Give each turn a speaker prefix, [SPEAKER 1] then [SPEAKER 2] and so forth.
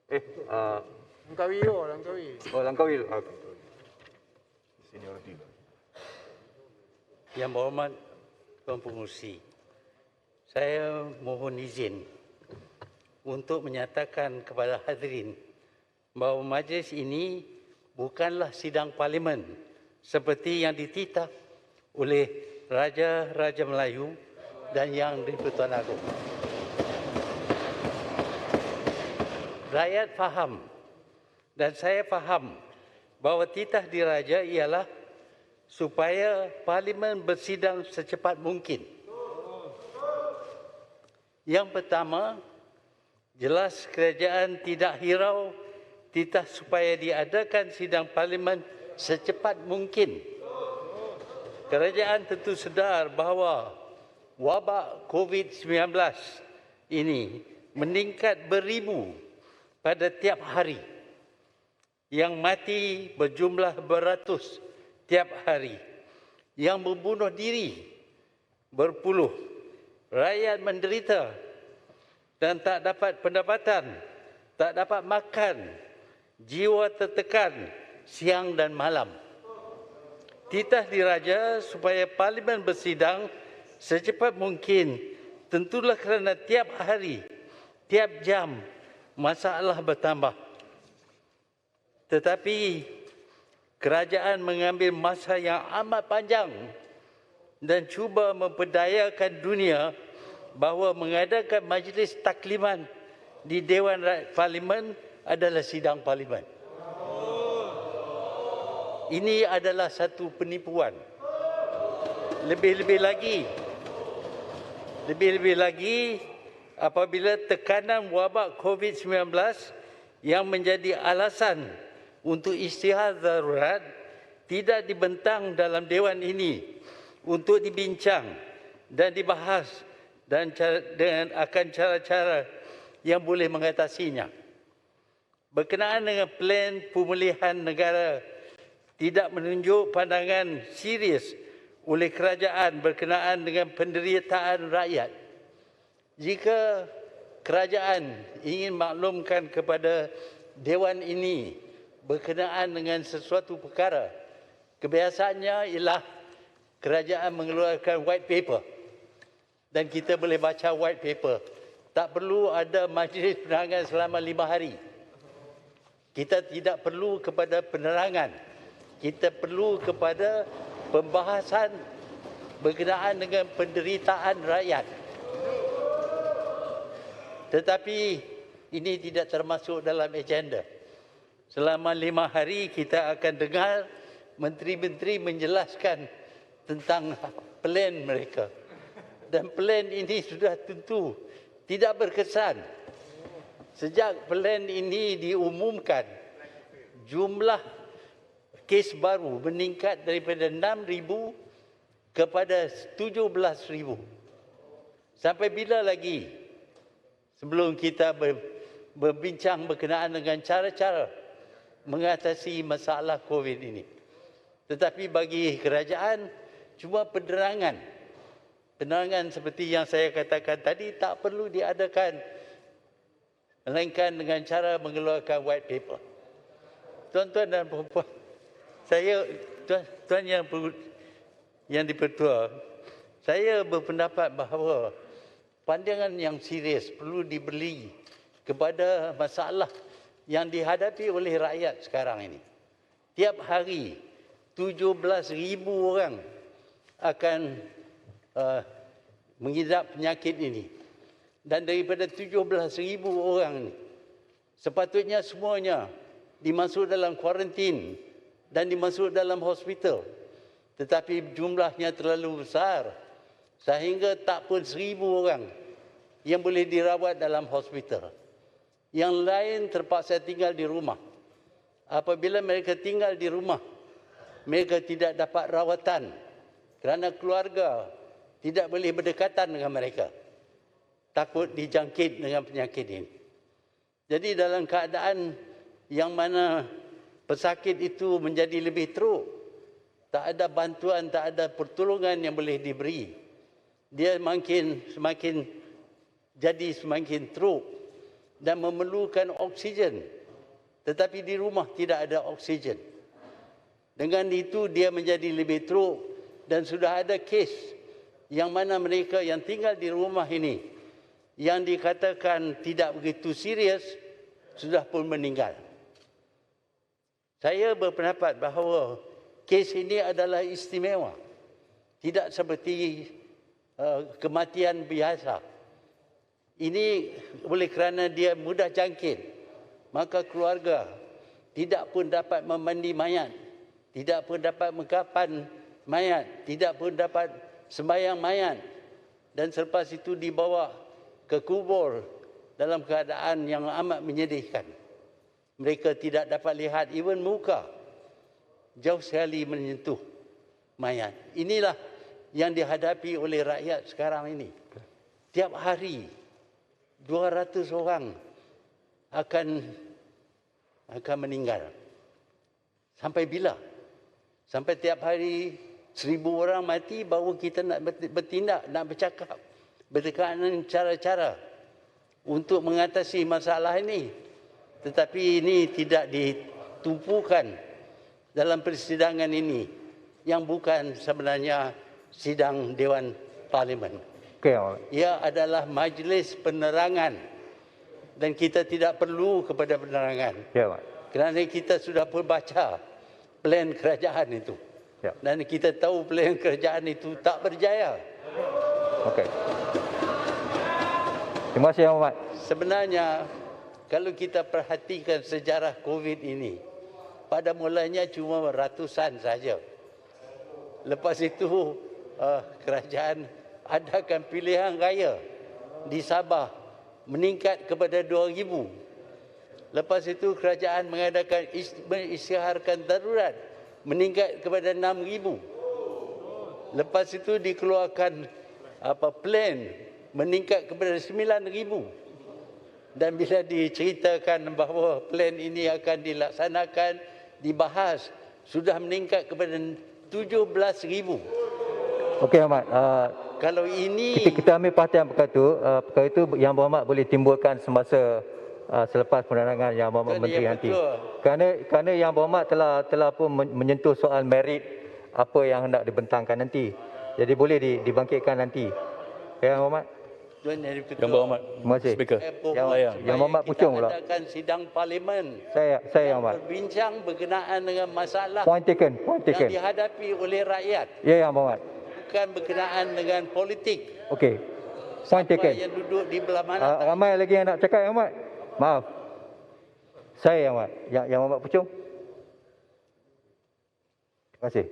[SPEAKER 1] Eh, uh,
[SPEAKER 2] Langkawi oh, Langkawi.
[SPEAKER 1] oh Langkawi. Okay.
[SPEAKER 3] Seniority.
[SPEAKER 4] Yang berhormat Tuan Pengerusi, saya mohon izin untuk menyatakan kepada hadirin bahawa majlis ini bukanlah sidang parlimen seperti yang dititah oleh Raja-Raja Melayu dan Yang di-Pertuan Agong. Rakyat faham dan saya faham bahawa titah diraja ialah supaya parlimen bersidang secepat mungkin. Yang pertama, jelas kerajaan tidak hirau titah supaya diadakan sidang parlimen secepat mungkin. Kerajaan tentu sedar bahawa wabak COVID-19 ini meningkat beribu pada tiap hari. Yang mati berjumlah beratus tiap hari. Yang membunuh diri berpuluh. Rakyat menderita dan tak dapat pendapatan, tak dapat makan, jiwa tertekan siang dan malam. Titah diraja supaya parlimen bersidang secepat mungkin tentulah kerana tiap hari, tiap jam masalah bertambah. Tetapi kerajaan mengambil masa yang amat panjang dan cuba memperdayakan dunia bahawa mengadakan majlis takliman di Dewan Parlimen adalah sidang parlimen. Ini adalah satu penipuan. Lebih-lebih lagi apabila tekanan wabak COVID-19 yang menjadi alasan untuk istihad darurat tidak dibentang dalam Dewan ini untuk dibincang dan dibahas dan akan cara-cara yang boleh mengatasinya. Berkenaan dengan plan pemulihan negara tidak menunjuk pandangan serius oleh kerajaan berkenaan dengan penderitaan rakyat. Jika kerajaan ingin maklumkan kepada Dewan ini berkenaan dengan sesuatu perkara, kebiasaannya ialah kerajaan mengeluarkan white paper dan kita boleh baca white paper. Tak perlu ada majlis penerangan selama 5 hari. Kita tidak perlu kepada penerangan. Kita perlu kepada pembahasan berkenaan dengan penderitaan rakyat. Tetapi ini tidak termasuk dalam agenda. Selama 5 hari kita akan dengar menteri-menteri menjelaskan tentang plan mereka. Dan plan ini sudah tentu tidak berkesan. Sejak plan ini diumumkan, jumlah kes baru meningkat daripada 6,000 kepada 17,000. Sampai bila lagi sebelum kita berbincang berkenaan dengan cara-cara mengatasi masalah COVID ini? Tetapi bagi kerajaan, cuma penerangan. Penerangan seperti yang saya katakan tadi tak perlu diadakan, melainkan dengan cara mengeluarkan white paper. Tuan-tuan dan puan-puan, tuan yang dipertua, saya berpendapat bahawa pandangan yang serius perlu diberi kepada masalah yang dihadapi oleh rakyat sekarang ini. Tiap hari 17,000 orang akan mengidap penyakit ini. Dan daripada 17,000 orang ini, sepatutnya semuanya dimasuk dalam kuarantin dan dimasuk dalam hospital. Tetapi jumlahnya terlalu besar sehingga tak pun 1,000 orang yang boleh dirawat dalam hospital. Yang lain terpaksa tinggal di rumah. Apabila mereka tinggal di rumah, mereka tidak dapat rawatan kerana keluarga tidak boleh berdekatan dengan mereka. Takut dijangkit dengan penyakit ini. Jadi dalam keadaan yang mana pesakit itu menjadi lebih teruk, tak ada bantuan, tak ada pertolongan yang boleh diberi, dia semakin teruk. dan memerlukan oksigen, tetapi di rumah tidak ada oksigen. Dengan itu dia menjadi lebih teruk dan sudah ada kes yang mana mereka yang tinggal di rumah ini yang dikatakan tidak begitu serius sudah pun meninggal. Saya berpendapat bahawa kes ini adalah istimewa. Tidak seperti kematian biasa. Ini oleh kerana dia mudah jangkit, maka keluarga tidak pun dapat memandi mayat, tidak pun dapat mengkapan mayat, tidak pun dapat sembahyang mayat, dan selepas itu dibawa ke kubur dalam keadaan yang amat menyedihkan. Mereka tidak dapat lihat even muka, jauh sekali menyentuh mayat. Inilah yang dihadapi oleh rakyat sekarang ini. Tiap hari 200 orang akan meninggal. Sampai bila? Sampai tiap hari 1000 orang mati baru kita nak bertindak, nak bercakap berdekatan cara-cara untuk mengatasi masalah ini. Tetapi ini tidak ditumpukan dalam persidangan ini yang bukan sebenarnya sidang Dewan Parlimen.
[SPEAKER 1] Okey,
[SPEAKER 4] Ia adalah majlis penerangan dan kita tidak perlu kepada penerangan.
[SPEAKER 1] ya, Mak.
[SPEAKER 4] Kerana kita sudah pun baca plan kerajaan itu.
[SPEAKER 1] Ya.
[SPEAKER 4] Dan kita tahu plan kerajaan itu tak berjaya.
[SPEAKER 1] Okey. Terima kasih, Yang Berhormat.
[SPEAKER 4] Sebenarnya kalau kita perhatikan sejarah COVID ini, pada mulanya cuma ratusan saja. Lepas itu kerajaan adakan pilihan raya di Sabah meningkat kepada 2,000. Lepas itu kerajaan mengadakan mengisytiharkan darurat meningkat kepada 6,000. Lepas itu dikeluarkan plan meningkat kepada 9,000. Dan bila diceritakan bahawa plan ini akan dilaksanakan, dibahas, sudah meningkat kepada 17,000.
[SPEAKER 1] Okey, Ahmad.
[SPEAKER 4] Kalau ini
[SPEAKER 1] Kita ambil perhatian perkara itu Yang Berhormat boleh timbulkan semasa selepas penerangan Yang Berhormat
[SPEAKER 4] Kan,
[SPEAKER 1] Menteri
[SPEAKER 4] ya,
[SPEAKER 1] nanti.
[SPEAKER 4] betul.
[SPEAKER 1] Kerana Yang Berhormat telah pun menyentuh soal merit apa yang hendak dibentangkan nanti. Jadi boleh dibangkitkan nanti. Ya, Yang Berhormat.
[SPEAKER 4] Tuan Yang Dipertua,
[SPEAKER 2] Yang Berhormat.
[SPEAKER 1] Terima kasih.
[SPEAKER 2] Speaker.
[SPEAKER 1] Yang Berhormat Puchong pula.
[SPEAKER 4] Kita adakan sidang parlimen
[SPEAKER 1] Saya Yang Berhormat.
[SPEAKER 4] berbincang berkenaan dengan masalah
[SPEAKER 1] Point taken.
[SPEAKER 4] yang dihadapi oleh rakyat,
[SPEAKER 1] Ya, Yang Berhormat.
[SPEAKER 4] bukan berkenaan dengan politik.
[SPEAKER 1] Okey. Point
[SPEAKER 4] Siapa
[SPEAKER 1] taken.
[SPEAKER 4] yang duduk di belah mana.
[SPEAKER 1] Ramai lagi yang nak cakap, Yang Berhormat. Maaf. Saya Yang Berhormat. Yang Berhormat Puchong. Terima kasih.